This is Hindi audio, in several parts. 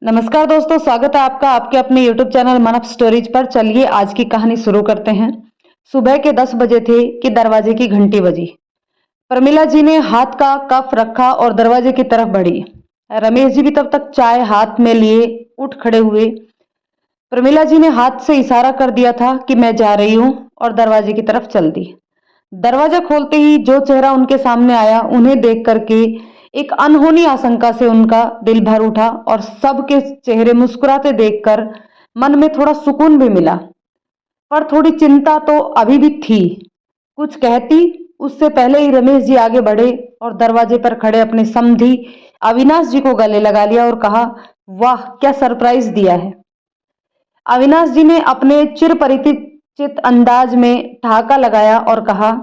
नमस्कार दोस्तों, स्वागत है आपका आपके अपने YouTube चैनल मन अप स्टोरीज पर। चलिए आज की कहानी शुरू करते हैं। सुबह के 10 बजे थे कि दरवाजे की घंटी बजी। प्रमिला जी ने हाथ का कप रखा और दरवाजे की तरफ बढ़ी। रमेश जी भी तब तक चाय हाथ में लिए उठ खड़े हुए। प्रमिला जी ने हाथ से इशारा कर दिया था कि मैं जा रही हूं और दरवाजे की तरफ चल दी। दरवाजा खोलते ही जो चेहरा उनके सामने आया, उन्हें देख करके एक अनहोनी आशंका से उनका दिल भर उठा और सबके चेहरे मुस्कुराते देखकर मन में थोड़ा सुकून भी मिला, पर थोड़ी चिंता तो अभी भी थी। कुछ कहती उससे पहले ही रमेश जी आगे बढ़े और दरवाजे पर खड़े अपने समधी अविनाश जी को गले लगा लिया और कहा, वाह क्या सरप्राइज दिया है। अविनाश जी ने अपने चिर परिचित अंदाज में ठहाका लगाया और कहा,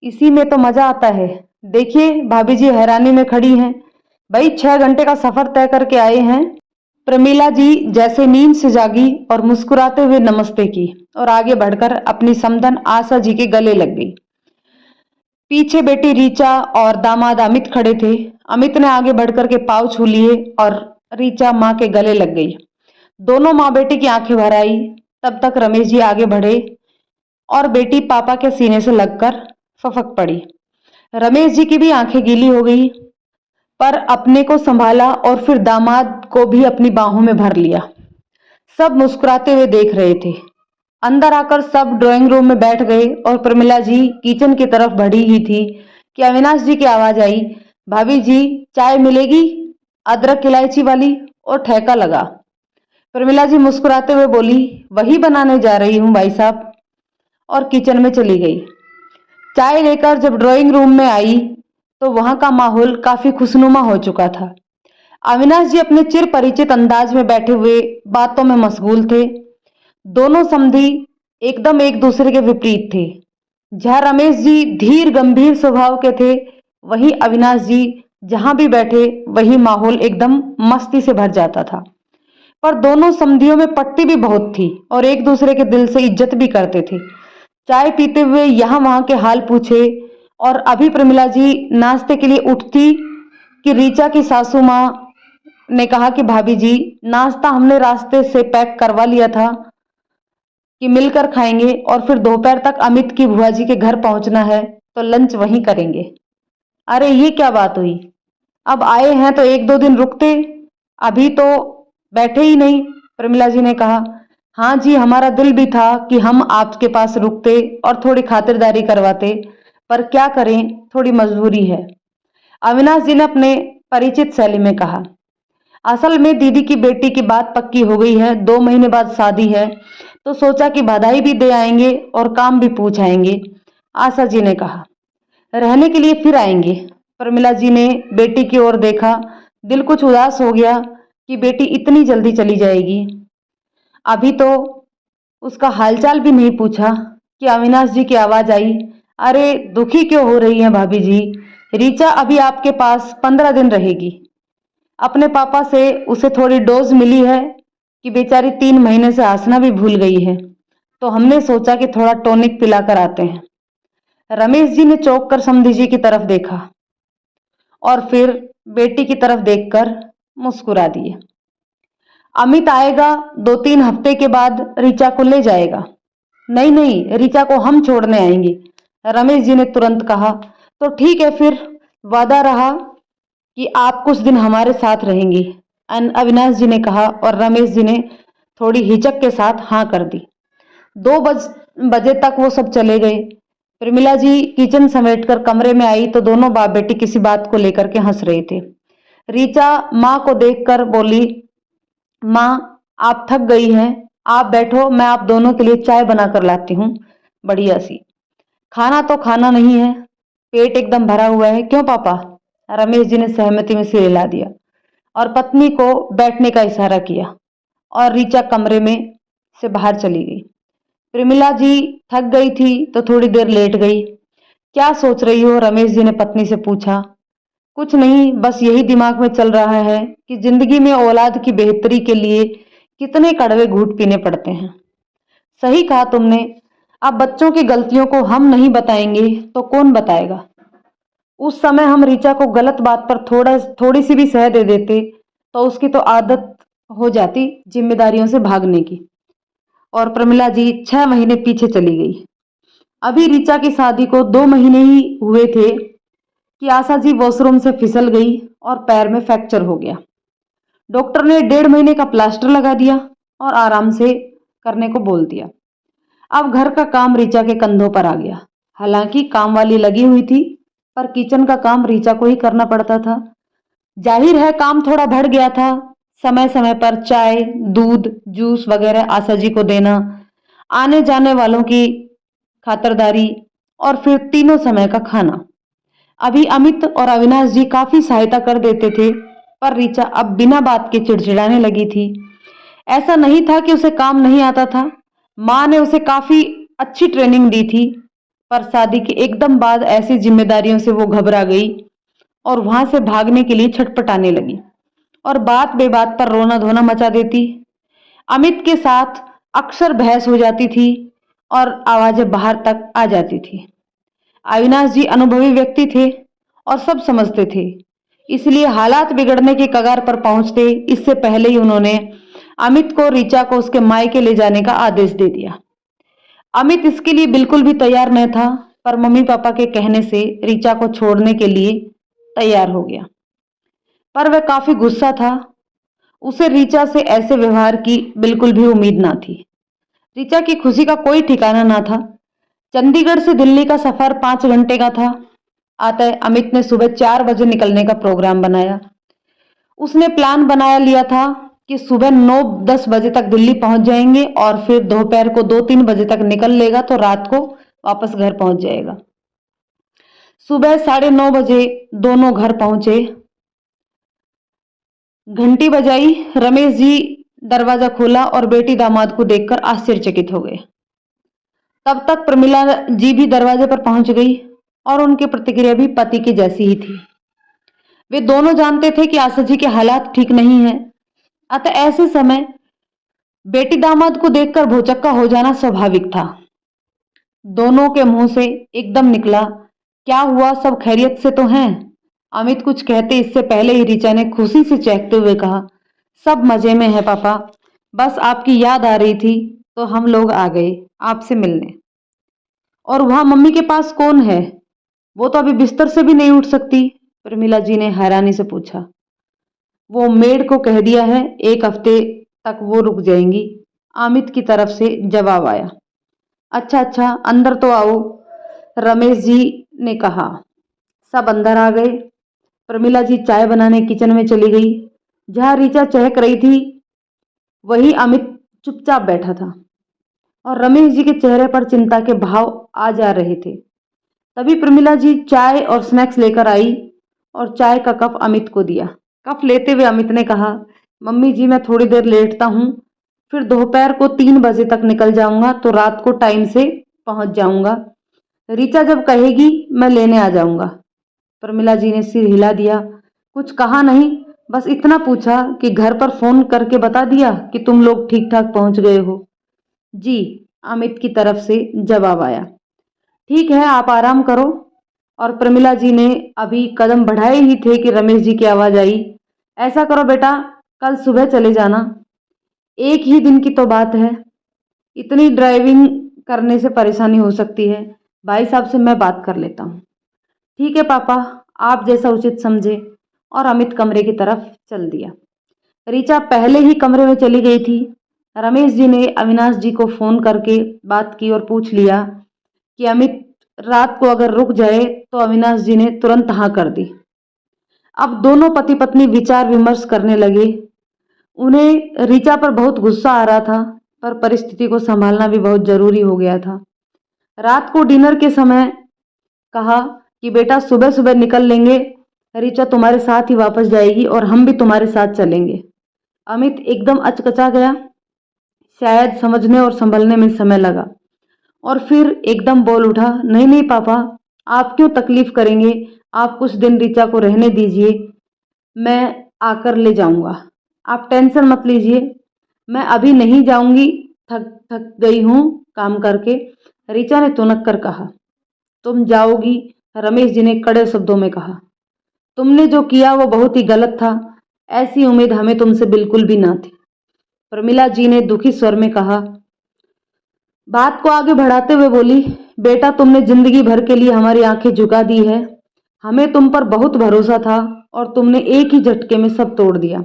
इसी में तो मजा आता है। देखिए भाभी जी हैरानी में खड़ी हैं। भाई 6 घंटे का सफर तय करके आए हैं। प्रमीला जी जैसे नींद से जागी और मुस्कुराते हुए नमस्ते की और आगे बढ़कर अपनी समधन आशा जी के गले लग गई। पीछे बेटी रीचा और दामाद अमित खड़े थे। अमित ने आगे बढ़कर के पाँव छू लिए और रीचा माँ के गले लग गई। दोनों माँ बेटी की आंखें भर आई। तब तक रमेश जी आगे बढ़े और बेटी पापा के सीने से लगकर फपक पड़ी। रमेश जी की भी आंखें गीली हो गई, पर अपने को संभाला और फिर दामाद को भी अपनी बाहों में भर लिया। सब मुस्कुराते हुए देख रहे थे। अंदर आकर सब ड्राइंग रूम में बैठ गए और प्रमिला जी किचन की तरफ बढ़ी ही थी कि अविनाश जी की आवाज आई, भाभी जी चाय मिलेगी, अदरक इलायची वाली। और ठेका लगा। प्रमिला जी मुस्कुराते हुए बोली, वही बनाने जा रही हूँ भाई साहब, और किचन में चली गई। चाय लेकर जब ड्राइंग रूम में आई तो वहां का माहौल काफी खुशनुमा हो चुका था। अविनाश जी अपने चिर परिचित अंदाज में बैठे हुए बातों में मशगूल थे। दोनों समधी एकदम एक दूसरे के विपरीत थे। जहां रमेश जी धीर गंभीर स्वभाव के थे, वहीं अविनाश जी जहां भी बैठे वही माहौल एकदम मस्ती से भर जाता था। पर दोनों समधियों में पट्टी भी बहुत थी और एक दूसरे के दिल से इज्जत भी करते थे। चाय पीते हुए यहाँ वहां के हाल पूछे और अभी प्रमिला जी नाश्ते के लिए उठती कि रीचा की सासू माँ ने कहा कि भाभी जी नाश्ता हमने रास्ते से पैक करवा लिया था कि मिलकर खाएंगे और फिर दोपहर तक अमित की बुआ जी के घर पहुंचना है तो लंच वहीं करेंगे। अरे ये क्या बात हुई, अब आए हैं तो एक दो दिन रुकते, अभी तो बैठे ही नहीं। प्रमिला जी ने कहा, हाँ जी हमारा दिल भी था कि हम आपके पास रुकते और थोड़ी खातिरदारी करवाते, पर क्या करें थोड़ी मजबूरी है, अविनाश जी ने अपने परिचित शैली में कहा। असल में दीदी की बेटी की बात पक्की हो गई है, 2 महीने बाद शादी है, तो सोचा कि बधाई भी दे आएंगे और काम भी पूछ आएंगे। आशा जी ने कहा, रहने के लिए फिर आएंगे। प्रमिला जी ने बेटी की ओर देखा। दिल कुछ उदास हो गया कि बेटी इतनी जल्दी चली जाएगी। अभी तो उसका हालचाल भी नहीं पूछा कि अविनाश जी की आवाज आई, अरे दुखी क्यों हो रही हैं भाभी जी, रीचा अभी आपके पास 15 दिन रहेगी। अपने पापा से उसे थोड़ी डोज मिली है कि बेचारी 3 महीने से हंसना भी भूल गई है, तो हमने सोचा कि थोड़ा टॉनिक पिलाकर आते हैं। रमेश जी ने चौंक कर समधी जी की तरफ देखा और फिर बेटी की तरफ देखकर मुस्कुरा दिए। अमित आएगा 2-3 हफ्ते के बाद रीचा को ले जाएगा। नहीं नहीं, रीचा को हम छोड़ने आएंगे, रमेश जी ने तुरंत कहा। तो ठीक है फिर, वादा रहा कि आप कुछ दिन हमारे साथ रहेंगी, अविनाश जी ने कहा और रमेश जी ने थोड़ी हिचक के साथ हाँ कर दी। 2 बजे तक वो सब चले गए। प्रमिला जी किचन समेटकर कमरे में आई तो दोनों बाप बेटी किसी बात को लेकर के हंस रहे थे। रीचा माँ को देखकर बोली, माँ आप थक गई हैं, आप बैठो, मैं आप दोनों के लिए चाय बनाकर लाती हूँ बढ़िया सी। खाना तो खाना नहीं है, पेट एकदम भरा हुआ है, क्यों पापा, रमेश जी ने सहमति में सिर हिला दिया और पत्नी को बैठने का इशारा किया और रीचा कमरे में से बाहर चली गई। प्रमिला जी थक गई थी तो थोड़ी देर लेट गई। क्या सोच रही हो, रमेश जी ने पत्नी से पूछा। कुछ नहीं, बस यही दिमाग में चल रहा है कि जिंदगी में औलाद की बेहतरी के लिए कितने कड़वे घूंट पीने पड़ते हैं। सही कहा तुमने, अब बच्चों की गलतियों को हम नहीं बताएंगे तो कौन बताएगा। उस समय हम रीचा को गलत बात पर थोड़ी सी भी सह दे देते तो उसकी तो आदत हो जाती जिम्मेदारियों से भागने की, और प्रमिला जी 6 महीने पीछे चली गई। अभी ऋचा की शादी को 2 महीने ही हुए थे कि आशा जी वॉशरूम से फिसल गई और पैर में फ्रैक्चर हो गया। डॉक्टर ने 1.5 महीने का प्लास्टर लगा दिया और आराम से करने को बोल दिया। अब घर का काम ऋचा के कंधों पर आ गया। हालांकि काम वाली लगी हुई थी, पर किचन का काम ऋचा को ही करना पड़ता था। जाहिर है काम थोड़ा बढ़ गया था। समय समय पर चाय, दूध, जूस वगैरह आशा जी को देना, आने जाने वालों की खातिरदारी, और फिर तीनों समय का खाना। अभी अमित और अविनाश जी काफी सहायता कर देते थे, पर ऋचा अब बिना बात के चिड़चिड़ाने लगी थी। ऐसा नहीं था कि उसे काम नहीं आता था। माँ ने उसे काफी अच्छी ट्रेनिंग दी थी, पर शादी के एकदम बाद ऐसी जिम्मेदारियों से वो घबरा गई और वहां से भागने के लिए छटपटाने लगी और बात बेबात पर रोना धोना मचा देती। अमित के साथ अक्सर बहस हो जाती थी और आवाजें बाहर तक आ जाती थी। अविनाश जी अनुभवी व्यक्ति थे और सब समझते थे, इसलिए हालात बिगड़ने के कगार पर पहुंचते इससे पहले ही उन्होंने अमित को ऋचा को उसके मायके ले जाने का आदेश दे दिया। अमित इसके लिए बिल्कुल भी तैयार न था, पर मम्मी पापा के कहने से ऋचा को छोड़ने के लिए तैयार हो गया। पर वह काफी गुस्सा था। उसे ऋचा से ऐसे व्यवहार की बिल्कुल भी उम्मीद ना थी। ऋचा की खुशी का कोई ठिकाना ना था। चंडीगढ़ से दिल्ली का सफर 5 घंटे का था। अतः अमित ने सुबह 4 बजे निकलने का प्रोग्राम बनाया। उसने प्लान बनाया लिया था कि सुबह 9-10 बजे तक दिल्ली पहुंच जाएंगे और फिर दोपहर को 2-3 बजे तक निकल लेगा तो रात को वापस घर पहुंच जाएगा। सुबह 9:30 बजे दोनों घर पहुंचे। घंटी बजाई। रमेश जी दरवाजा खोला और बेटी दामाद को देखकर आश्चर्यचकित हो गए। तब तक प्रमिला जी भी दरवाजे पर पहुंच गई और उनकी प्रतिक्रिया भी पति की जैसी ही थी। वे दोनों जानते थे कि आशा जी के हालात ठीक नहीं हैं। अतः ऐसे समय बेटी दामाद को देखकर भौचक्का हो जाना स्वाभाविक था। दोनों के मुंह से एकदम निकला, क्या हुआ, सब खैरियत से तो हैं? अमित कुछ कहते इससे पहले ही ऋचा ने खुशी से चहकते हुए कहा, सब मजे में है पापा, बस आपकी याद आ रही थी तो हम लोग आ गए आपसे मिलने। और वहां मम्मी के पास कौन है? वो तो अभी बिस्तर से भी नहीं उठ सकती, प्रमिला जी ने हैरानी से पूछा। वो मेड को कह दिया है, 1 हफ्ते तक वो रुक जाएंगी, अमित की तरफ से जवाब आया। अच्छा अच्छा, अंदर तो आओ, रमेश जी ने कहा। सब अंदर आ गए। प्रमिला जी चाय बनाने किचन में चली गई। जहां ऋचा चहक रही थी वही अमित चुपचाप बैठा था और रमेश जी के चेहरे पर चिंता के भाव आ जा रहे थे। तभी प्रमिला जी चाय और स्नैक्स लेकर आई और चाय का कप अमित को दिया। कप लेते हुए अमित ने कहा, मम्मी जी मैं थोड़ी देर लेटता हूँ, फिर दोपहर को 3 बजे तक निकल जाऊंगा तो रात को टाइम से पहुंच जाऊंगा। ऋचा जब कहेगी मैं लेने आ जाऊंगा। प्रमिला जी ने सिर हिला दिया। कुछ कहा नहीं, बस इतना पूछा कि घर पर फोन करके बता दिया कि तुम लोग ठीक ठाक पहुंच गए हो? जी, अमित की तरफ से जवाब आया। ठीक है, आप आराम करो। और प्रमिला जी ने अभी कदम बढ़ाए ही थे कि रमेश जी की आवाज आई, ऐसा करो बेटा, कल सुबह चले जाना, एक ही दिन की तो बात है, इतनी ड्राइविंग करने से परेशानी हो सकती है, भाई साहब से मैं बात कर लेता हूँ। ठीक है पापा, आप जैसा उचित समझे। और अमित कमरे की तरफ चल दिया। ऋचा पहले ही कमरे में चली गई थी। रमेश जी ने अविनाश जी को फोन करके बात की और पूछ लिया कि अमित रात को अगर रुक जाए तो अविनाश जी ने तुरंत हाँ कर दी। अब दोनों पति पत्नी विचार विमर्श करने लगे। उन्हें ऋचा पर बहुत गुस्सा आ रहा था, पर परिस्थिति को संभालना भी बहुत जरूरी हो गया था। रात को डिनर के समय कहा कि बेटा सुबह सुबह निकल लेंगे, ऋचा तुम्हारे साथ ही वापस जाएगी और हम भी तुम्हारे साथ चलेंगे। अमित एकदम अचकचा गया। शायद समझने और संभलने में समय लगा और फिर एकदम बोल उठा, नहीं नहीं पापा, आप क्यों तकलीफ करेंगे, आप कुछ दिन ऋचा को रहने दीजिए, मैं आकर ले जाऊंगा, आप टेंशन मत लीजिए, मैं अभी नहीं जाऊंगी, थक थक गई हूं काम करके। ऋचा ने तुनक कर कहा, तुम जाओगी? रमेश जी ने कड़े शब्दों में कहा, तुमने जो किया वो बहुत ही गलत था, ऐसी उम्मीद हमें तुमसे बिल्कुल भी ना थी। प्रमिला जी ने दुखी स्वर में कहा। बात को आगे बढ़ाते हुए बोली, बेटा तुमने जिंदगी भर के लिए हमारी आंखें झुका दी है। हमें तुम पर बहुत भरोसा था और तुमने एक ही झटके में सब तोड़ दिया।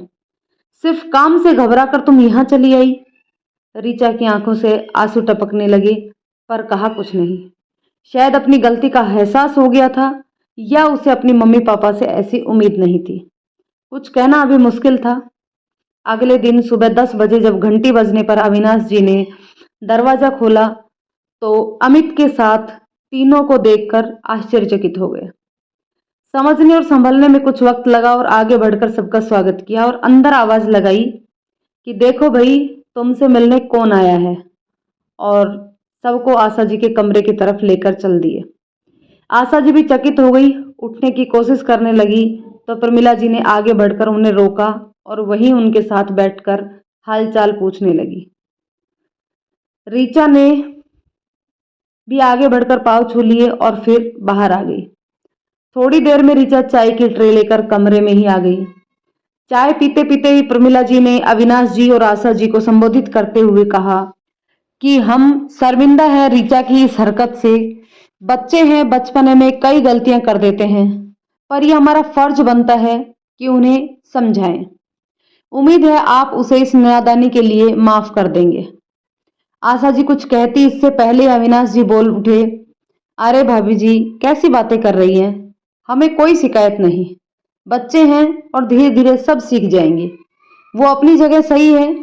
सिर्फ काम से घबरा कर तुम यहाँ चली आई। ऋचा की आंखों से आंसू टपकने लगे, पर कहा कुछ नहीं। शायद अपनी गलती का एहसास हो गया था, या उसे अपनी मम्मी पापा से ऐसी उम्मीद नहीं थी। कुछ कहना अभी मुश्किल था। अगले दिन सुबह 10 बजे जब घंटी बजने पर अविनाश जी ने दरवाजा खोला तो अमित के साथ तीनों को देखकर आश्चर्यचकित हो गए। समझने और संभलने में कुछ वक्त लगा और आगे बढ़कर सबका स्वागत किया और अंदर आवाज लगाई कि देखो भाई, तुमसे मिलने कौन आया है। और सबको आशा जी के कमरे की तरफ लेकर चल दिए। आशा जी भी चकित हो गई, उठने की कोशिश करने लगी तो प्रमिला जी ने आगे बढ़कर उन्हें रोका और वहीं उनके साथ बैठकर हालचाल पूछने लगी। ऋचा ने भी आगे बढ़कर पाँव छू लिए और फिर बाहर आ गई। थोड़ी देर में ऋचा चाय की ट्रे लेकर कमरे में ही आ गई। चाय पीते पीते ही प्रमिला जी ने अविनाश जी और आशा जी को संबोधित करते हुए कहा कि हम शर्मिंदा हैं ऋचा की इस हरकत से। बच्चे हैं, बचपने में कई गलतियां कर देते हैं, पर यह हमारा फर्ज बनता है कि उन्हें समझाएं। उम्मीद है आप उसे इस नादानी के लिए माफ कर देंगे। आशा जी कुछ कहती इससे पहले अविनाश जी बोल उठे, अरे भाभी जी, कैसी बातें कर रही हैं? हमें कोई शिकायत नहीं। बच्चे हैं और धीरे धीरे सब सीख जाएंगे। वो अपनी जगह सही है।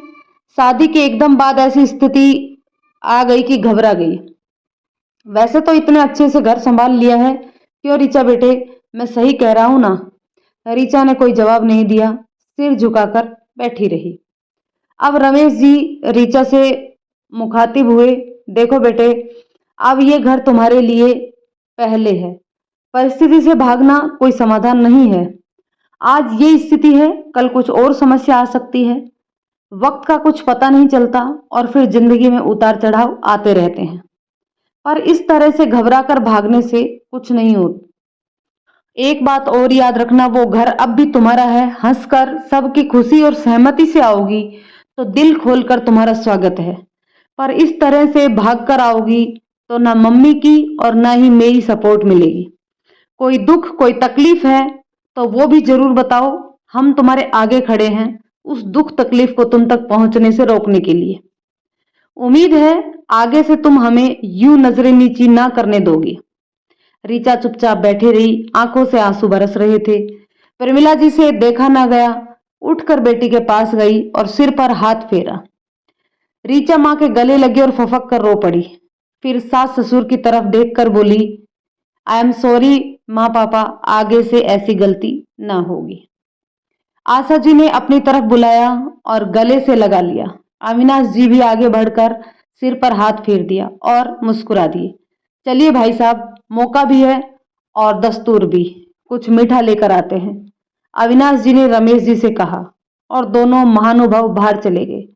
शादी के एकदम बाद ऐसी स्थिति आ गई कि घबरा गई। वैसे तो इतने अच्छे से घर संभाल लिया है। क्यों ऋचा बेटे, मैं सही कह रहा हूं ना? ऋचा ने कोई जवाब नहीं दिया, सिर झुकाकर बैठी रही। अब रमेश जी ऋचा से मुखातिब हुए, देखो बेटे, अब ये घर तुम्हारे लिए पहले है। परिस्थिति से भागना कोई समाधान नहीं है। आज ये स्थिति है, कल कुछ और समस्या आ सकती है। वक्त का कुछ पता नहीं चलता और फिर जिंदगी में उतार चढ़ाव आते रहते हैं। पर इस तरह से घबराकर भागने से कुछ नहीं होता। एक बात और याद रखना, वो घर अब भी तुम्हारा है। हंसकर सबकी खुशी और सहमति से आओगी तो दिल खोलकर तुम्हारा स्वागत है। पर इस तरह से भागकर आओगी तो ना मम्मी की और ना ही मेरी सपोर्ट मिलेगी। कोई दुख, कोई तकलीफ है तो वो भी जरूर बताओ। हम तुम्हारे आगे खड़े हैं उस दुख तकलीफ को तुम तक पहुंचने से रोकने के लिए। उम्मीद है आगे से तुम हमें यूं नजरें नीची ना करने दोगी। ऋचा चुपचाप बैठी रही, आंखों से आंसू बरस रहे थे। प्रमिला जी से देखा ना गया। उठकर बेटी के पास गई और सिर पर हाथ फेरा। ऋचा मां के गले लगी और फफक कर रो पड़ी। फिर सास ससुर की तरफ देखकर बोली, आई एम सॉरी माँ पापा, आगे से ऐसी गलती ना होगी। आशा जी ने अपनी तरफ बुलाया और गले से लगा लिया। अविनाश जी भी आगे बढ़कर सिर पर हाथ फेर दिया और मुस्कुरा दिए। चलिए भाई साहब, मौका भी है और दस्तूर भी, कुछ मीठा लेकर आते हैं। अविनाश जी ने रमेश जी से कहा और दोनों महानुभाव बाहर चले गए।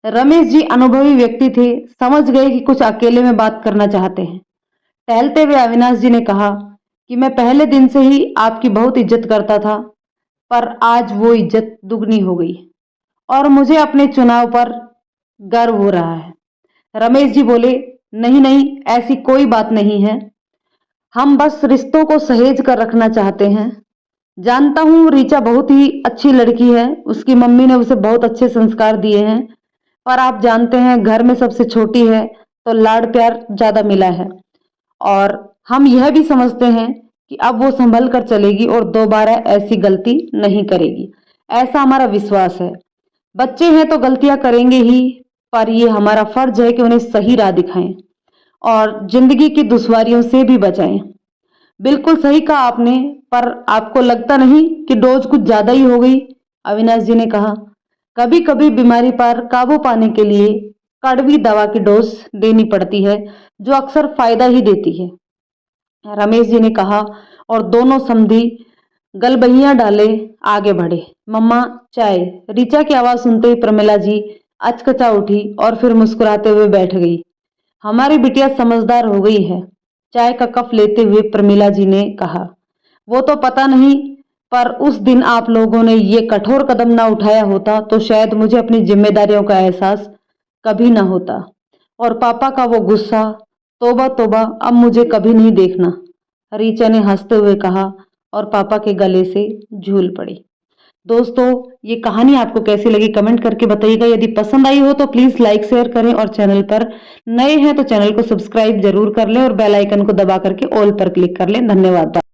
रमेश जी अनुभवी व्यक्ति थे, समझ गए कि कुछ अकेले में बात करना चाहते हैं। टहलते हुए अविनाश जी ने कहा कि मैं पहले दिन से ही आपकी बहुत इज्जत करता था, पर आज वो इज्जत दुगनी हो गई और मुझे अपने चुनाव पर गर्व हो रहा है। रमेश जी बोले, नहीं नहीं, ऐसी कोई बात नहीं है। हम बस रिश्तों को सहेज कर रखना चाहते हैं। जानता हूँ ऋचा बहुत ही अच्छी लड़की है, उसकी मम्मी ने उसे बहुत अच्छे संस्कार दिए हैं, पर आप जानते हैं घर में सबसे छोटी है तो लाड प्यार ज्यादा मिला है। और हम यह भी समझते हैं कि अब वो संभल कर चलेगी और दोबारा ऐसी गलती नहीं करेगी, ऐसा हमारा विश्वास है। बच्चे हैं तो गलतियां करेंगे ही, पर ये हमारा फर्ज है कि उन्हें सही राह दिखाएं और जिंदगी की दुश्वारियों से भी बचाएं। बिल्कुल सही कहा आपने, पर आपको लगता नहीं कि डोज कुछ ज्यादा ही हो गई? अविनाश जी ने कहा, कभी कभी बीमारी पर काबू पाने के लिए कड़वी दवा की डोज देनी पड़ती है, जो अक्सर फायदा ही देती है। रमेश जी ने कहा और दोनों समधी गलबहियां डाले आगे बढ़े। मम्मा चाय। ऋचा की आवाज सुनते ही प्रमिला जी अचकचा उठी और फिर मुस्कुराते हुए बैठ गई। हमारी बिटिया समझदार हो गई है। चाय का कप लेते हुए प्रमिला जी ने कहा, वो तो पता नहीं पर उस दिन आप लोगों ने ये कठोर कदम ना उठाया होता तो शायद मुझे अपनी जिम्मेदारियों का एहसास कभी ना होता। और पापा का वो गुस्सा, तौबा तौबा, अब मुझे कभी नहीं देखना, रीचा ने हंसते हुए कहा और पापा के गले से झूल पड़ी। दोस्तों, ये कहानी आपको कैसी लगी कमेंट करके बताइएगा। यदि पसंद आई हो तो प्लीज लाइक शेयर करें और चैनल पर नए हैं तो चैनल को सब्सक्राइब जरूर कर लें और बेल आइकन को दबा करके ऑल पर क्लिक कर लें। धन्यवाद।